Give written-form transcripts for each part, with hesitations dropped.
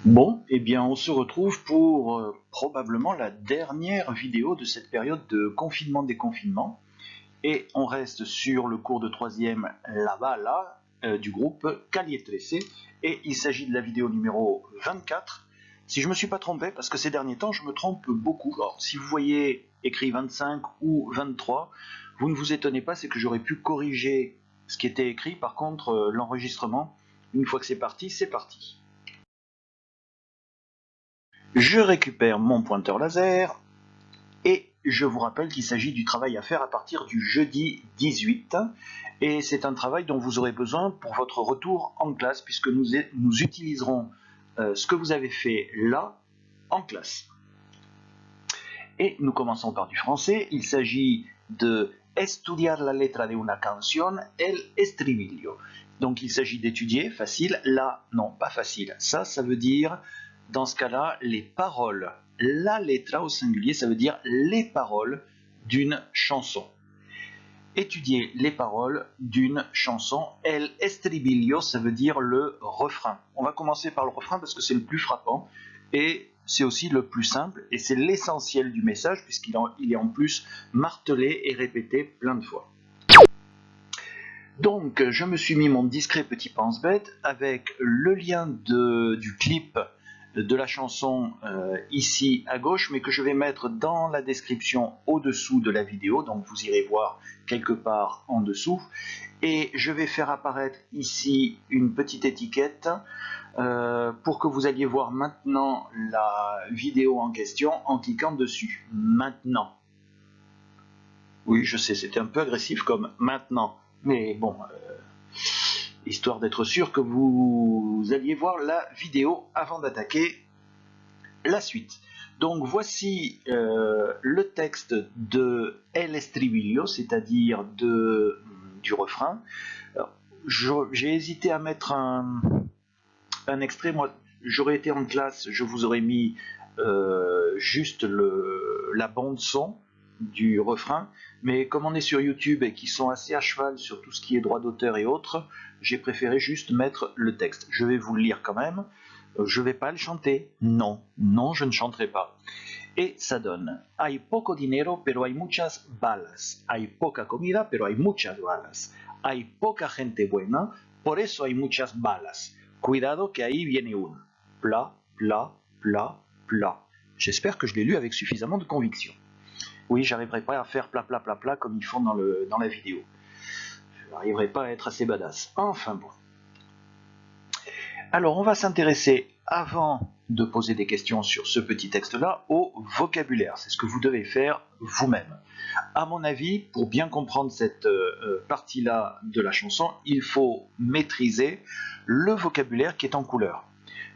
Bon, eh bien on se retrouve pour probablement la dernière vidéo de cette période de confinement-déconfinement. Et on reste sur le cours de troisième là du groupe Calle 13. Et il s'agit de la vidéo numéro 24. Si je ne me suis pas trompé, parce que ces derniers temps je me trompe beaucoup. Alors si vous voyez écrit 25 ou 23, vous ne vous étonnez pas, c'est que j'aurais pu corriger ce qui était écrit. Par contre, l'enregistrement, une fois que c'est parti, c'est parti. Je récupère mon pointeur laser et je vous rappelle qu'il s'agit du travail à faire à partir du jeudi 18 et c'est un travail dont vous aurez besoin pour votre retour en classe puisque nous utiliserons ce que vous avez fait là en classe. Et nous commençons par du français. Il s'agit de estudiar la letra de una canción, el estribillo. Donc il s'agit d'étudier, facile. Là, non, pas facile. Ça veut dire, dans ce cas-là, les paroles. La letra au singulier, ça veut dire les paroles d'une chanson. Étudier les paroles d'une chanson. El estribillo, ça veut dire le refrain. On va commencer par le refrain parce que c'est le plus frappant et c'est aussi le plus simple et c'est l'essentiel du message puisqu'il est en plus martelé et répété plein de fois. Donc je me suis mis mon discret petit pense-bête avec le lien du clip de la chanson ici à gauche, mais que je vais mettre dans la description au-dessous de la vidéo, donc vous irez voir quelque part en dessous. Et je vais faire apparaître ici une petite étiquette pour que vous alliez voir maintenant la vidéo en question en cliquant dessus. Maintenant. Oui, je sais, c'était un peu agressif comme maintenant, mais bon, histoire d'être sûr que vous alliez voir la vidéo avant d'attaquer la suite. Donc voici le texte de El Estribillo, c'est-à-dire du refrain. J'ai hésité à mettre un extrait. Moi, j'aurais été en classe, je vous aurais mis juste la bande son du refrain, mais comme on est sur YouTube et qu'ils sont assez à cheval sur tout ce qui est droit d'auteur et autres, j'ai préféré juste mettre le texte. Je vais vous le lire quand même. Je ne vais pas le chanter. Non, non, je ne chanterai pas. Et ça donne: hay poco dinero, pero hay muchas balas. Hay poca comida, pero hay muchas balas. Hay poca gente buena, por eso hay muchas balas. Cuidado que ahí viene uno. Plat, plat, plat, plat. J'espère que je l'ai lu avec suffisamment de conviction. Oui, j'arriverai pas à faire plat, plat, plat, plat comme ils font dans la vidéo. Je n'arriverai pas à être assez badass. Enfin bon. Alors, on va s'intéresser, avant de poser des questions sur ce petit texte-là, au vocabulaire. C'est ce que vous devez faire vous-même. À mon avis, pour bien comprendre cette partie-là de la chanson, il faut maîtriser le vocabulaire qui est en couleur.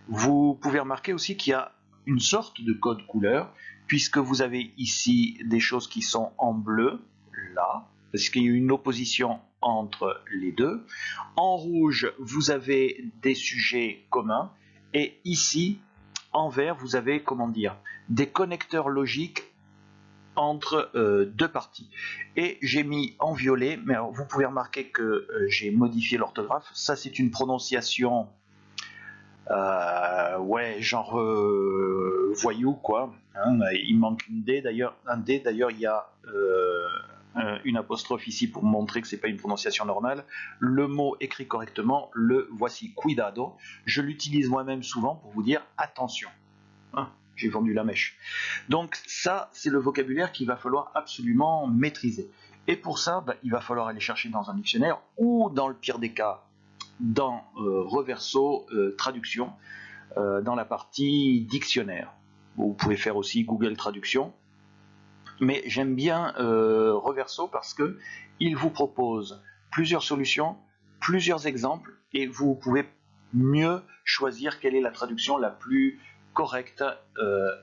Vous pouvez remarquer aussi qu'il y a une sorte de code couleur, puisque vous avez ici des choses qui sont en bleu, là, parce qu'il y a une opposition entre les deux. En rouge, vous avez des sujets communs, et ici, en vert, vous avez, comment dire, des connecteurs logiques entre deux parties. Et j'ai mis en violet, mais alors, vous pouvez remarquer que j'ai modifié l'orthographe. Ça, c'est une prononciation ouais, genre voyou quoi. Hein, il manque un D d'ailleurs. Il y a une apostrophe ici pour montrer que c'est pas une prononciation normale. Le mot écrit correctement, le voici: cuidado. Je l'utilise moi-même souvent pour vous dire attention. Hein, j'ai vendu la mèche. Donc ça, c'est le vocabulaire qu'il va falloir absolument maîtriser. Et pour ça, il va falloir aller chercher dans un dictionnaire ou, dans le pire des cas, dans Reverso Traduction, dans la partie dictionnaire. Vous pouvez faire aussi Google Traduction, mais j'aime bien Reverso parce que il vous propose plusieurs solutions, plusieurs exemples, et vous pouvez mieux choisir quelle est la traduction la plus correcte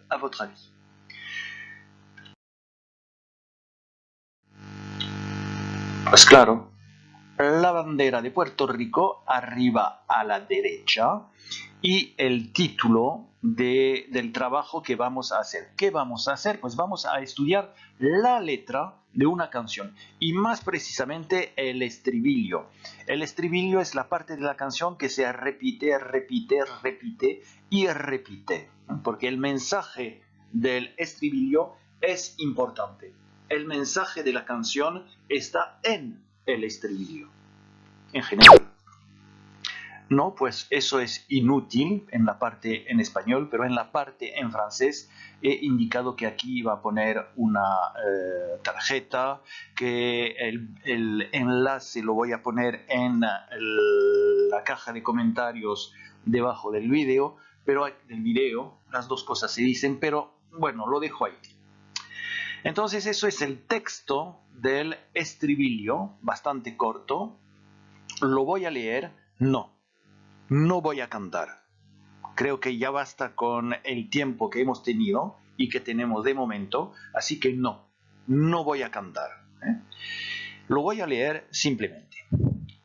à votre avis. Pues claro, la bandera de Puerto Rico arriba a la derecha y el título del trabajo que vamos a hacer. ¿Qué vamos a hacer? Pues vamos a estudiar la letra de una canción y más precisamente el estribillo. El estribillo es la parte de la canción que se repite, repite, repite y repite, porque el mensaje del estribillo es importante. El mensaje de la canción está en el estribillo, en general. No, pues eso es inútil en la parte en español, pero en la parte en francés he indicado que aquí iba a poner una tarjeta, que el enlace lo voy a poner en la caja de comentarios debajo del video, las dos cosas se dicen, pero bueno, lo dejo ahí. Entonces eso es el texto del estribillo, bastante corto. ¿Lo voy a leer? No voy a cantar. Creo que ya basta con el tiempo que hemos tenido y que tenemos de momento, así que no voy a cantar. Lo voy a leer simplemente.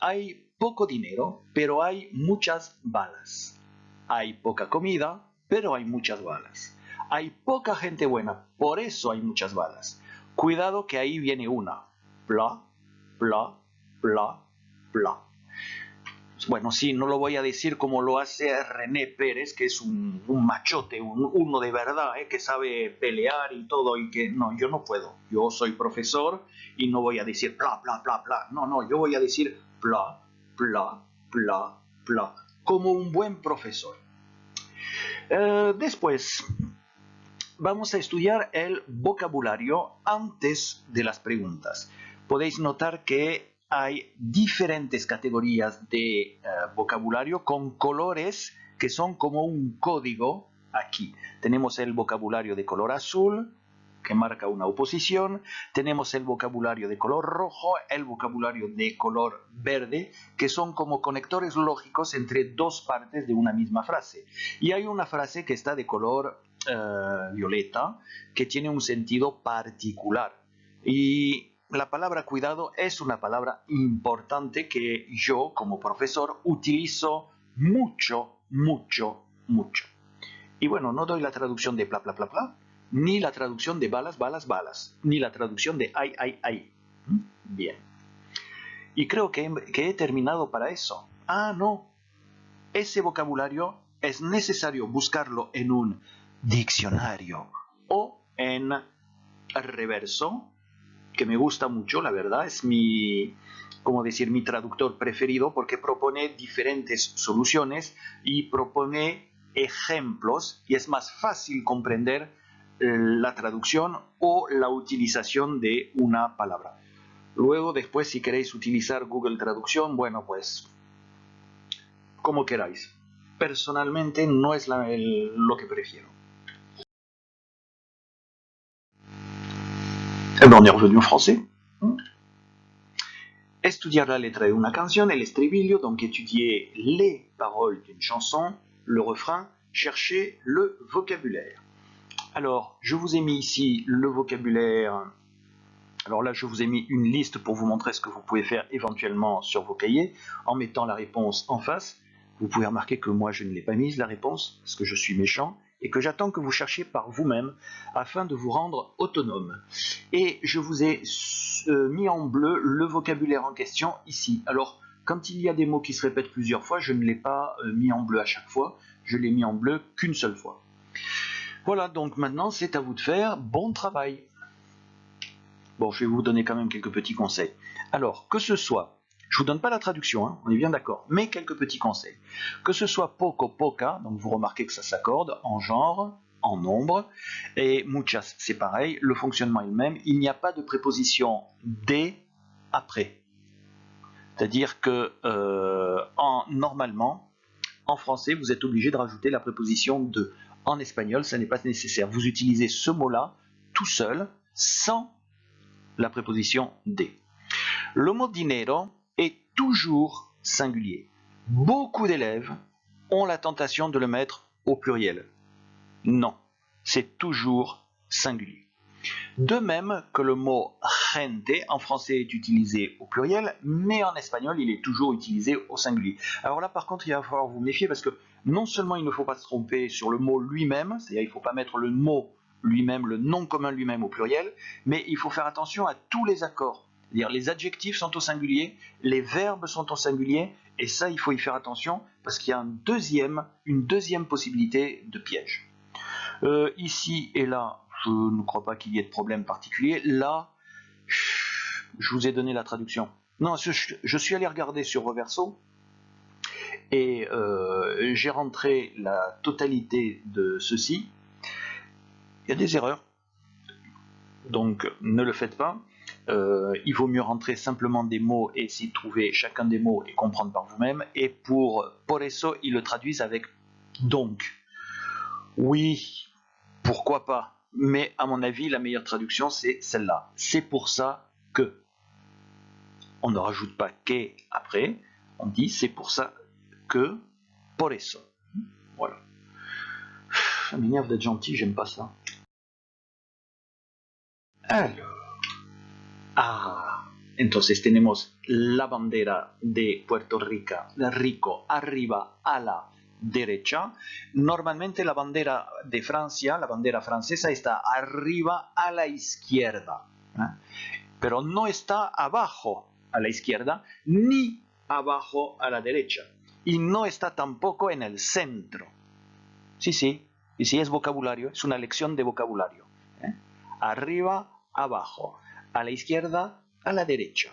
Hay poco dinero, pero hay muchas balas. Hay poca comida, pero hay muchas balas. Hay poca gente buena, por eso hay muchas balas. Cuidado que ahí viene una. Bla, bla, bla, bla. Bueno, sí, no lo voy a decir como lo hace René Pérez, que es un machote, uno de verdad, que sabe pelear y todo, y que no, yo no puedo. Yo soy profesor y no voy a decir bla, bla, bla, bla. No, yo voy a decir bla, bla, bla, bla, como un buen profesor. Después, vamos a estudiar el vocabulario antes de las preguntas. Podéis notar que hay diferentes categorías de vocabulario con colores que son como un código aquí. Tenemos el vocabulario de color azul, que marca una oposición. Tenemos el vocabulario de color rojo, el vocabulario de color verde, que son como conectores lógicos entre dos partes de una misma frase. Y hay una frase que está de color violeta, que tiene un sentido particular. Y la palabra cuidado es una palabra importante que yo, como profesor, utilizo mucho, mucho, mucho. Y bueno, no doy la traducción de bla, bla, bla, bla, ni la traducción de balas, balas, balas, ni la traducción de ay, ay, ay. Bien. Y creo que he terminado para eso. Ah, no. Ese vocabulario es necesario buscarlo en un diccionario o en Reverso, que me gusta mucho, la verdad, es mi traductor preferido porque propone diferentes soluciones y propone ejemplos y es más fácil comprender la traducción o la utilización de una palabra. Luego, después, si queréis utilizar Google Traducción, bueno, pues como queráis. Personalmente no es lo que prefiero. Eh bien, on est revenu au français. Estudiar la letra de una canción, el estribillo, donc étudier les paroles d'une chanson, le refrain, chercher le vocabulaire. Alors, je vous ai mis ici le vocabulaire. Alors là, je vous ai mis une liste pour vous montrer ce que vous pouvez faire éventuellement sur vos cahiers en mettant la réponse en face. Vous pouvez remarquer que moi, je ne l'ai pas mise, la réponse, parce que je suis méchant, et que j'attends que vous cherchiez par vous-même afin de vous rendre autonome. Et je vous ai mis en bleu le vocabulaire en question ici. Alors, quand il y a des mots qui se répètent plusieurs fois, je ne l'ai pas mis en bleu à chaque fois, je l'ai mis en bleu qu'une seule fois. Voilà, donc maintenant, c'est à vous de faire. Bon travail! Bon, je vais vous donner quand même quelques petits conseils. Alors, que ce soit, je vous donne pas la traduction, hein, on est bien d'accord, mais quelques petits conseils. Que ce soit poco, poca, donc vous remarquez que ça s'accorde en genre, en nombre, et muchas, c'est pareil, le fonctionnement est le même, il n'y a pas de préposition de après. C'est-à-dire que normalement, en français, vous êtes obligé de rajouter la préposition de. En espagnol, ça n'est pas nécessaire. Vous utilisez ce mot-là tout seul, sans la préposition de. Le mot dinero est toujours singulier. Beaucoup d'élèves ont la tentation de le mettre au pluriel. Non, c'est toujours singulier. De même que le mot gente en français est utilisé au pluriel, mais en espagnol il est toujours utilisé au singulier. Alors là par contre il va falloir vous méfier parce que non seulement il ne faut pas se tromper sur le mot lui-même, c'est-à-dire il ne faut pas mettre le mot lui-même, le nom commun lui-même au pluriel, mais il faut faire attention à tous les accords. C'est-à-dire les adjectifs sont au singulier, les verbes sont au singulier, et ça il faut y faire attention parce qu'il y a une deuxième possibilité de piège. Ici et là, je ne crois pas qu'il y ait de problème particulier. Là, je vous ai donné la traduction. Non, je suis allé regarder sur Reverso et j'ai rentré la totalité de ceci. Il y a des erreurs, donc ne le faites pas. Il vaut mieux rentrer simplement des mots et essayer de trouver chacun des mots et comprendre par vous-même. Et por eso, ils le traduisent avec donc. Oui, pourquoi pas? Mais à mon avis, la meilleure traduction, c'est celle-là. C'est pour ça que. On ne rajoute pas que après, on dit c'est pour ça que, por eso. Voilà. Ça m'énerve d'être gentil, j'aime pas ça. Alors. Entonces tenemos la bandera de Puerto Rico arriba a la derecha. Normalmente la bandera de Francia, la bandera francesa, está arriba a la izquierda, pero no está abajo a la izquierda ni abajo a la derecha. Y no está tampoco en el centro. Sí, es vocabulario, es una lección de vocabulario. Arriba, abajo, a la izquierda, a la derecha.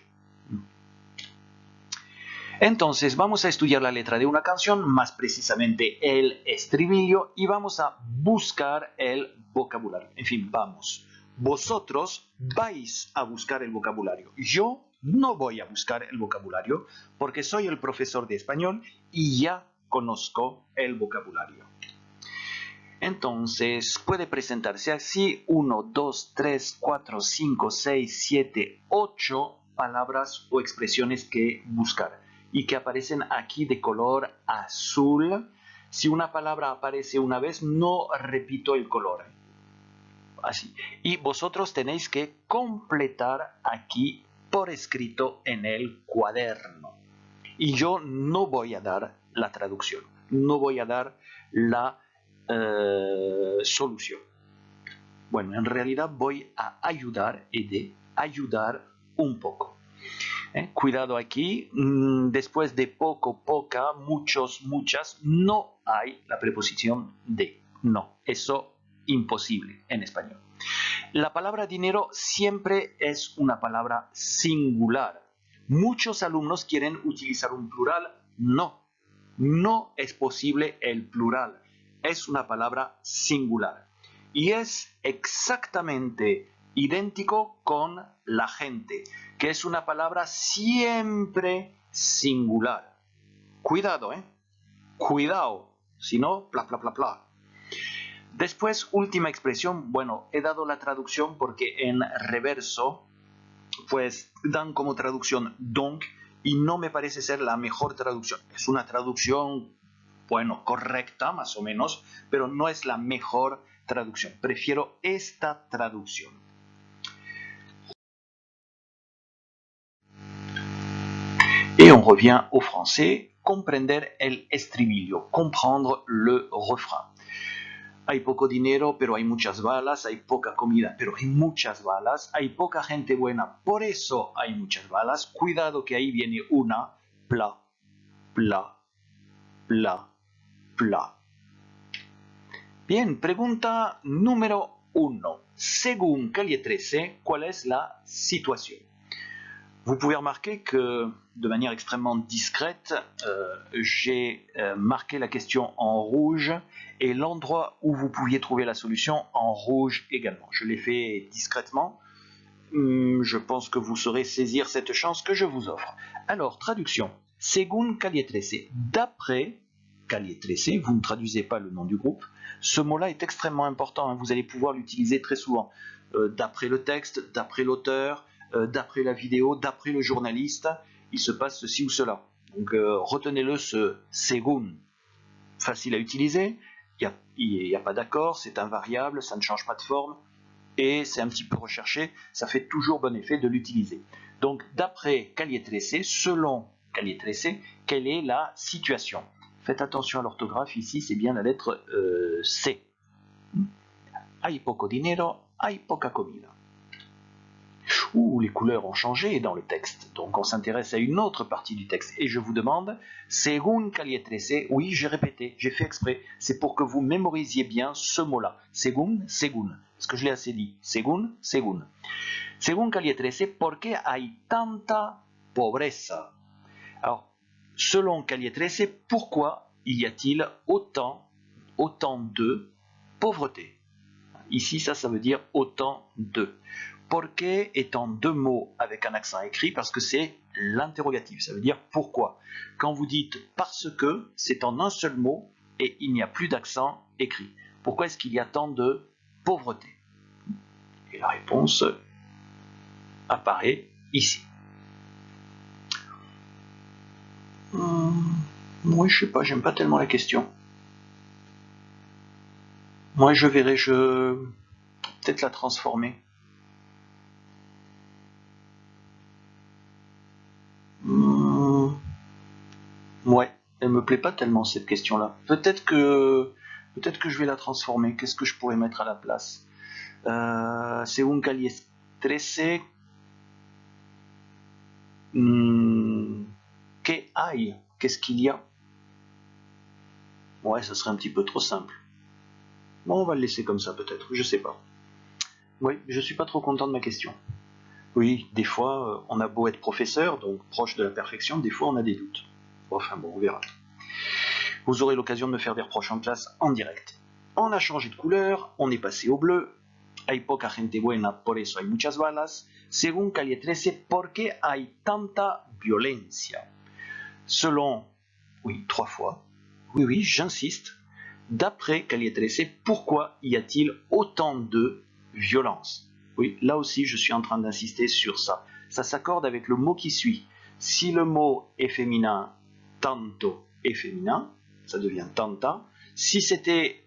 Entonces vamos a estudiar la letra de una canción, más precisamente el estribillo, y vamos a buscar el vocabulario. En fin, vamos. Vosotros vais a buscar el vocabulario. Yo no voy a buscar el vocabulario porque soy el profesor de español y ya conozco el vocabulario. Entonces puede presentarse así 1, 2, 3, 4, 5, 6, 7, 8 palabras o expresiones que buscar y que aparecen aquí de color azul. Si una palabra aparece una vez, no repito el color. Así. Y vosotros tenéis que completar aquí por escrito en el cuaderno. Y yo no voy a dar la traducción, no voy a dar la solución. Bueno, en realidad voy a ayudar un poco. Cuidado aquí, después de poco, poca, muchos, muchas, no hay la preposición de. No, eso imposible en español. La palabra dinero siempre es una palabra singular. Muchos alumnos quieren utilizar un plural. No, no es posible el plural. Es una palabra singular. Y es exactamente idéntico con la gente, que es una palabra siempre singular. Cuidado, Cuidado, si no, pla, pla, pla, pla. Después, última expresión, bueno, he dado la traducción porque en reverso, pues dan como traducción donc y no me parece ser la mejor traducción. Es una traducción, bueno, correcta más o menos, pero no es la mejor traducción. Prefiero esta traducción. Et on revient au français, comprender el estribillo, comprendre le refrain. Hay poco dinero, pero hay muchas balas, hay poca comida, pero hay muchas balas, hay poca gente buena, por eso hay muchas balas. Cuidado que ahí viene una, pla, pla, pla, pla. Bien, pregunta número 1. Según calle 13, ¿cuál es la situación? Vous pouvez remarquer que, de manière extrêmement discrète, j'ai marqué la question en rouge et l'endroit où vous pouviez trouver la solution en rouge également. Je l'ai fait discrètement. Je pense que vous saurez saisir cette chance que je vous offre. Alors, traduction. Según calle 13. D'après calle 13, vous ne traduisez pas le nom du groupe. Ce mot-là est extrêmement important. Vous allez pouvoir l'utiliser très souvent. D'après le texte, d'après l'auteur, d'après la vidéo, d'après le journaliste, il se passe ceci ou cela. Donc retenez-le, ce según. Facile à utiliser, il n'y a pas d'accord, c'est invariable, ça ne change pas de forme. et c'est un petit peu recherché, ça fait toujours bon effet de l'utiliser. Donc d'après calle 13, selon calle 13, quelle est la situation? Faites attention à l'orthographe, ici c'est bien la lettre C. Hay poco dinero, hay poca comida. Les couleurs ont changé dans le texte, donc on s'intéresse à une autre partie du texte. Et je vous demande, según calle 13, oui, j'ai répété, j'ai fait exprès, c'est pour que vous mémorisiez bien ce mot-là. Según, según, parce que je l'ai assez dit. Según, según. Según calle 13, ¿por qué hay tanta pobreza? Alors, selon calle 13, pourquoi y a-t-il autant de pauvreté? Ici, ça veut dire autant de. Porque est en deux mots avec un accent écrit parce que c'est l'interrogatif, ça veut dire pourquoi. Quand vous dites parce que, c'est en un seul mot et il n'y a plus d'accent écrit. Pourquoi est-ce qu'il y a tant de pauvreté? Et la réponse apparaît ici. Moi, je sais pas, j'aime pas tellement la question. Moi, je verrai, peut-être la transformer. Ouais, elle me plaît pas tellement cette question-là. Peut-être que je vais la transformer. Qu'est-ce que je pourrais mettre à la place? Según calle 13, ¿qué hay? Qu'est-ce qu'il y a? Ouais, ça serait un petit peu trop simple. Bon, on va le laisser comme ça peut-être, je sais pas. Oui, je suis pas trop content de ma question. Oui, des fois, on a beau être professeur, donc proche de la perfection, des fois on a des doutes. Enfin bon, on verra. Vous aurez l'occasion de me faire des reproches en classe en direct. On a changé de couleur, on est passé au bleu. Hay poca gente buena, por eso hay muchas balas. Según calle 13, ¿por qué hay tanta violencia? Selon, oui, 3 fois. Oui, j'insiste. D'après calle 13, pourquoi y a-t-il autant de violence? Oui, là aussi, je suis en train d'insister sur ça. Ça s'accorde avec le mot qui suit. Si le mot est féminin, tanto est féminin, ça devient tanta. Si c'était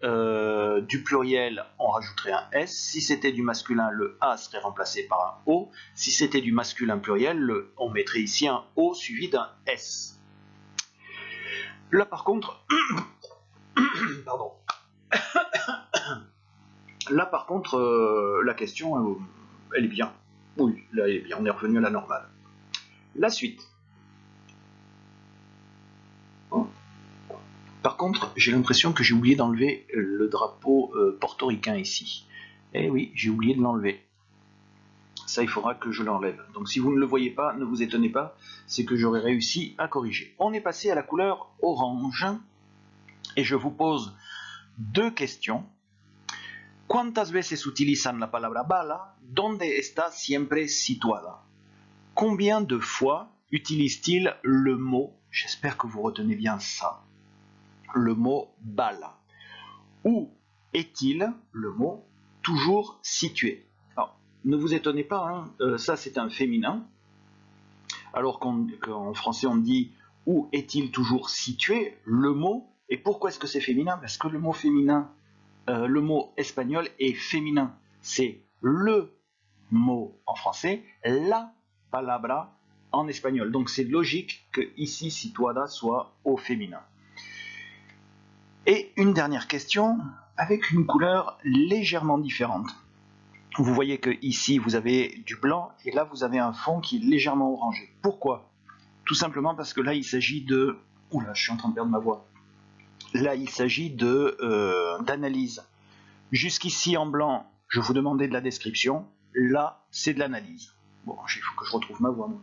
du pluriel, on rajouterait un S. Si c'était du masculin, le A serait remplacé par un O. Si c'était du masculin pluriel, on mettrait ici un O suivi d'un S. Là par contre, pardon. Là par contre, la question, elle est bien. Oui, là elle est bien, on est revenu à la normale. La suite. Par contre, j'ai l'impression que j'ai oublié d'enlever le drapeau portoricain ici. Eh oui, j'ai oublié de l'enlever. Ça, il faudra que je l'enlève. Donc si vous ne le voyez pas, ne vous étonnez pas, c'est que j'aurai réussi à corriger. On est passé à la couleur orange, et je vous pose deux questions. ¿Cuántas veces utilizan la palabra bala? ¿Dónde está siempre situada? Combien de fois utilise-t-il le mot, j'espère que vous retenez bien ça, le mot bala? Où est-il, le mot, toujours situé? Alors, ne vous étonnez pas, hein, ça c'est un féminin, alors qu'en français on dit où est-il toujours situé, le mot. Et pourquoi est-ce que c'est féminin? Parce que le mot féminin, le mot espagnol est féminin. C'est le mot en français, la palabra en espagnol. Donc c'est logique que ici situada soit au féminin. Et une dernière question avec une couleur légèrement différente. Vous voyez que ici vous avez du blanc et là vous avez un fond qui est légèrement orangé. Pourquoi? Tout simplement parce que là il s'agit de... Oula, je suis en train de perdre ma voix. Là il s'agit d'analyse. Jusqu'ici en blanc, je vous demandais de la description. Là, c'est de l'analyse. Bon, il faut que je retrouve ma voix, moi.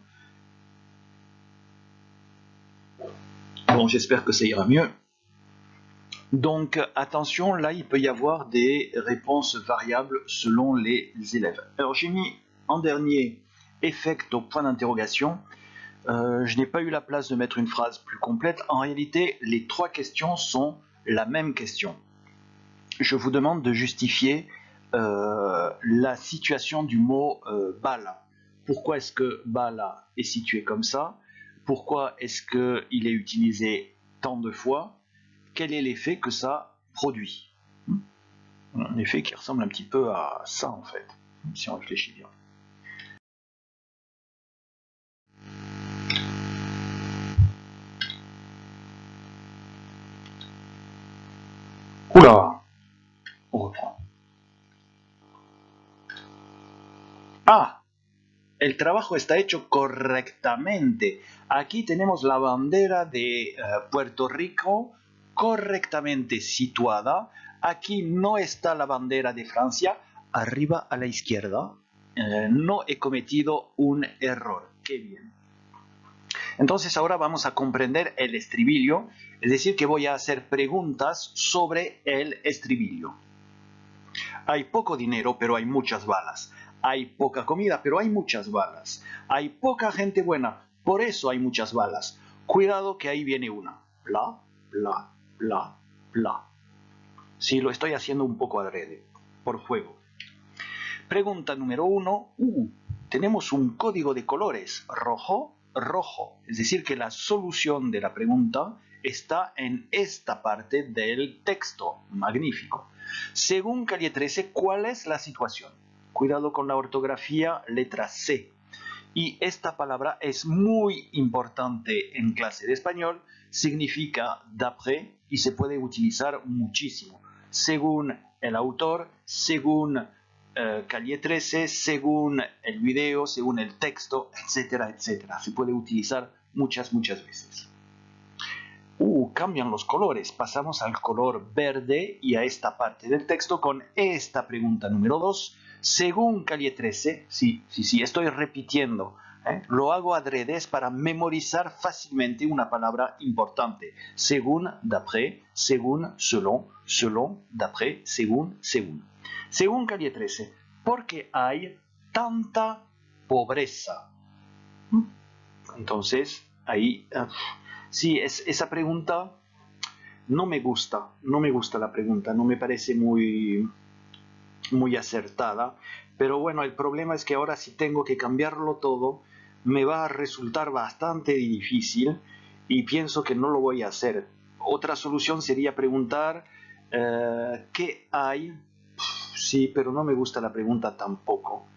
Bon, j'espère que ça ira mieux. Donc, attention, là, il peut y avoir des réponses variables selon les élèves. Alors, j'ai mis en dernier effect au point d'interrogation. Je n'ai pas eu la place de mettre une phrase plus complète. En réalité, les trois questions sont la même question. Je vous demande de justifier la situation du mot bala. Pourquoi est-ce que bala est situé comme ça? Pourquoi est-ce qu'il est utilisé tant de fois? Quel est l'effet que ça produit? Un effet qui ressemble un petit peu à ça en fait, si on réfléchit bien. Oula, on reprend. Ah, el trabajo está hecho correctamente. Aquí tenemos la bandera de Puerto Rico correctamente situada. Aquí no está la bandera de Francia, arriba a la izquierda. No he cometido un error. Qué bien. Entonces ahora vamos a comprender el estribillo, es decir, que voy a hacer preguntas sobre el estribillo. Hay poco dinero, pero hay muchas balas. Hay poca comida, pero hay muchas balas. Hay poca gente buena, por eso hay muchas balas. Cuidado que ahí viene una. Bla, bla, bla, bla. Sí, lo estoy haciendo un poco adrede, por juego. Pregunta número 1. Tenemos un código de colores. Rojo, rojo. Es decir, que la solución de la pregunta está en esta parte del texto. Magnífico. Según Calle 13, ¿cuál es la situación? Cuidado con la ortografía, letra C. Y esta palabra es muy importante en clase de español. Significa d'après y se puede utilizar muchísimo. Según el autor, según Calle 13, según el video, según el texto, etcétera, etcétera. Se puede utilizar muchas veces. Cambian los colores. Pasamos al color verde y a esta parte del texto con esta pregunta número 2. Según Calle 13, sí, estoy repitiendo. Lo hago adrede para memorizar fácilmente una palabra importante. Según, d'après, según, selon, d'après, según. Según Calle 13, ¿por qué hay tanta pobreza? Entonces, ahí... sí, esa pregunta no me gusta la pregunta, no me parece muy acertada, pero bueno, el problema es que ahora si tengo que cambiarlo todo, me va a resultar bastante difícil y pienso que no lo voy a hacer. Otra solución sería preguntar ¿qué hay? Sí, pero no me gusta la pregunta tampoco.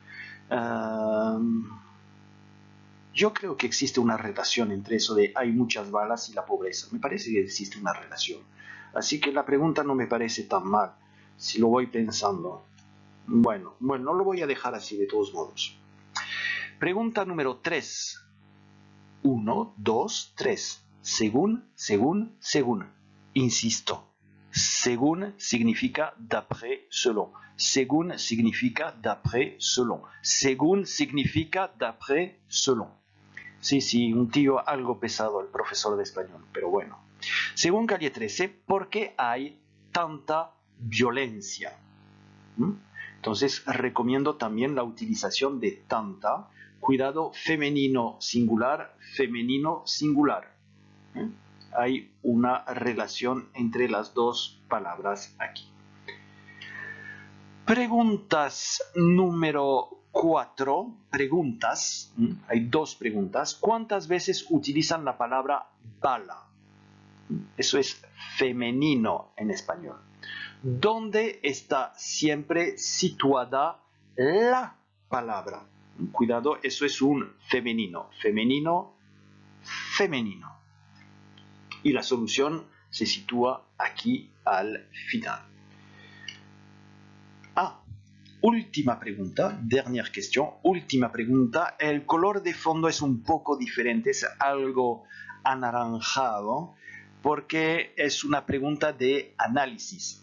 Yo creo que existe una relación entre eso de hay muchas balas y la pobreza. Me parece que existe una relación. Así que la pregunta no me parece tan mal, si lo voy pensando. Bueno, no lo voy a dejar así de todos modos. Pregunta número 3. 1, 2, 3. Según. Insisto. Según significa d'après, selon. Según significa d'après, selon. Según significa d'après, selon. Sí, un tío algo pesado el profesor de español, pero bueno. Según Calle 13, ¿por qué hay tanta violencia? Entonces recomiendo también la utilización de tanta. Cuidado, femenino singular. Hay una relación entre las dos palabras aquí. Preguntas número 4. Preguntas. Hay dos preguntas. ¿Cuántas veces utilizan la palabra bala? Eso es femenino en español. ¿Dónde está siempre situada la palabra? Cuidado, eso es un femenino. Femenino. Y la solución se sitúa aquí al final. Última pregunta, dernière question, última pregunta. El color de fondo es un poco diferente, es algo anaranjado, porque es una pregunta de análisis.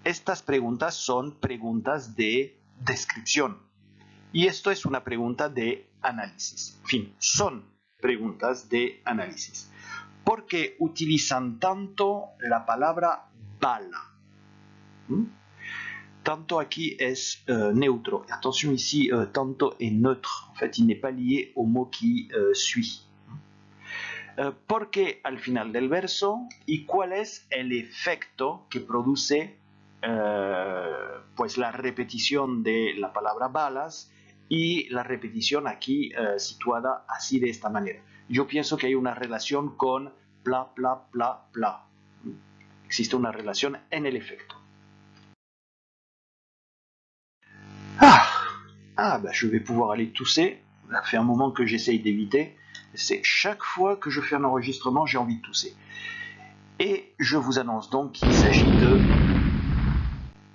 Estas preguntas son preguntas de descripción. Y esto es una pregunta de análisis. En fin, son preguntas de análisis. ¿Por qué utilizan tanto la palabra bala? Tanto aquí es neutro. Attention ici, tanto est neutre. En fait, il n'est pas lié au mot qui suit. ¿Por qué al final del verso? ¿Y cuál es el efecto que produce pues la repetición de la palabra balas y la repetición aquí situada así de esta manera? Yo pienso que hay una relación con bla, bla, bla, bla. Existe una relación en el efecto. Ah, bah, je vais pouvoir aller tousser. Ça fait un moment que j'essaye d'éviter. C'est chaque fois que je fais un enregistrement, j'ai envie de tousser. Et je vous annonce donc qu'il s'agit de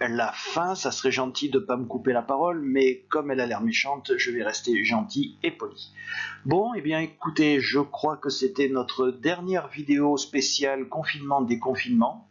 la fin. Ça serait gentil de ne pas me couper la parole, mais comme elle a l'air méchante, je vais rester gentil et poli. Bon, eh bien écoutez, je crois que c'était notre dernière vidéo spéciale confinement déconfinement.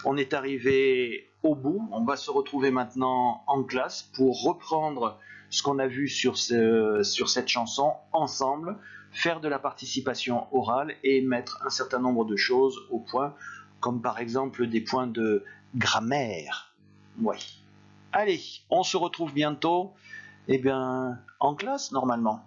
On est arrivé au bout, on va se retrouver maintenant en classe pour reprendre ce qu'on a vu sur cette chanson ensemble, faire de la participation orale et mettre un certain nombre de choses au point, comme par exemple des points de grammaire. Oui. Allez, on se retrouve bientôt, eh bien, en classe normalement.